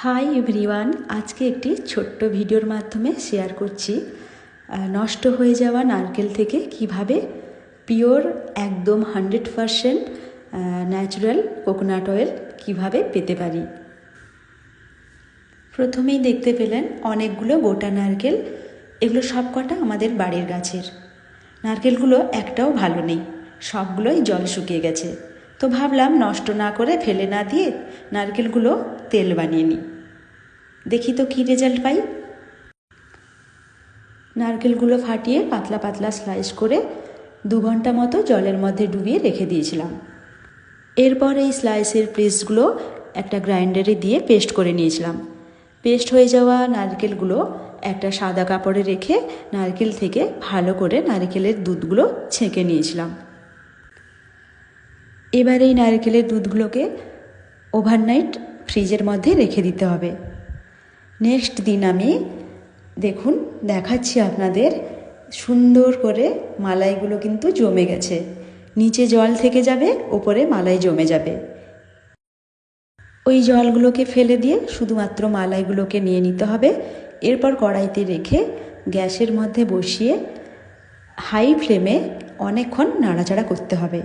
Hi everyone, আজকে একটি ছোট্ট ভিডিওর মাধ্যমে শেয়ার করছি নষ্ট হয়ে যাওয়া নারকেল থেকে কিভাবে পিওর একদম 100% ন্যাচারাল কোকোনাট অয়েল কিভাবে পেতে পারি। প্রথমেই দেখতে পেলেন অনেকগুলো গোটা নারকেল। এগুলো সবকটা আমাদের বাড়ির গাছের নারকেলগুলো। একটাও ভালো নেই, সবগুলোই জল শুকিয়ে গেছে। তো ভাবলাম নষ্ট না করে ফেলে না দিয়ে নারকেলগুলো তেল বানিয়ে নিই, দেখি তো কী রেজাল্ট পাই। নারকেলগুলো ফাটিয়ে পাতলা পাতলা স্লাইস করে 2 ঘন্টা মতো জলের মধ্যে ডুবিয়ে রেখে দিয়েছিলাম। এরপর এই স্লাইসের পিসগুলো একটা গ্রাইন্ডারে দিয়ে পেস্ট করে নিয়েছিলাম। পেস্ট হয়ে যাওয়া নারকেলগুলো একটা সাদা কাপড়ে রেখে নারকেল থেকে ভালো করে নারকেলের দুধগুলো ছেঁকে নিয়েছিলাম। এবার এই নারকেলের দুধগুলোকে ওভারনাইট ফ্রিজের মধ্যে রেখে দিতে হবে। নেক্সট দিন আমি দেখুন দেখাচ্ছি আপনাদের, সুন্দর করে মালাইগুলো কিন্তু জমে গেছে। নিচে জল থেকে যাবে, ওপরে মালাই জমে যাবে। ওই জলগুলোকে ফেলে দিয়ে শুধুমাত্র মালাইগুলোকে নিয়ে নিতে হবে। এরপর কড়াইতে রেখে গ্যাসের মধ্যে বসিয়ে হাই ফ্লেমে অনেকক্ষণ নাড়াচাড়া করতে হবে।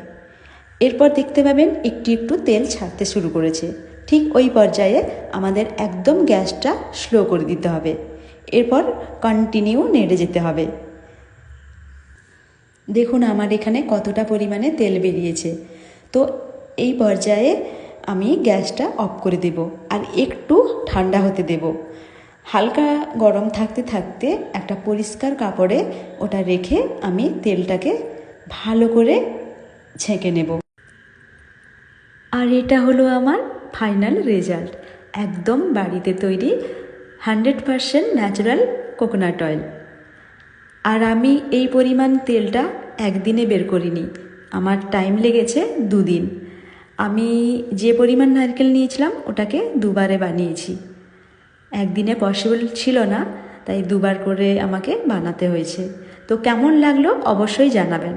এরপর দেখতে পাবেন একটু একটু তেল ছাড়তে শুরু করেছে। ঠিক ওই পর্যায়ে আমাদের একদম গ্যাসটা স্লো করে দিতে হবে। এরপর কন্টিনিউ নেড়ে যেতে হবে। দেখুন আমার এখানে কতটা পরিমাণে তেল বেরিয়েছে। তো এই পর্যায়ে আমি গ্যাসটা অফ করে দেব আর একটু ঠান্ডা হতে দেব। হালকা গরম থাকতে থাকতে একটা পরিষ্কার কাপড়ে ওটা রেখে আমি তেলটাকে ভালো করে ছেঁকে নেব। আর এটা হলো আমার ফাইনাল রেজাল্ট, একদম বাড়িতে তৈরি 100% ন্যাচারাল কোকোনাট অয়েল। আর আমি এই পরিমাণ তেলটা একদিনে বের করিনি, আমার টাইম লেগেছে 2 দিন। আমি যে পরিমাণ নারকেল নিয়েছিলাম ওটাকে 2 বারে বানিয়েছি। একদিনে পসিবল ছিল না, তাই 2 বার করে আমাকে বানাতে হয়েছে। তো কেমন লাগলো অবশ্যই জানাবেন।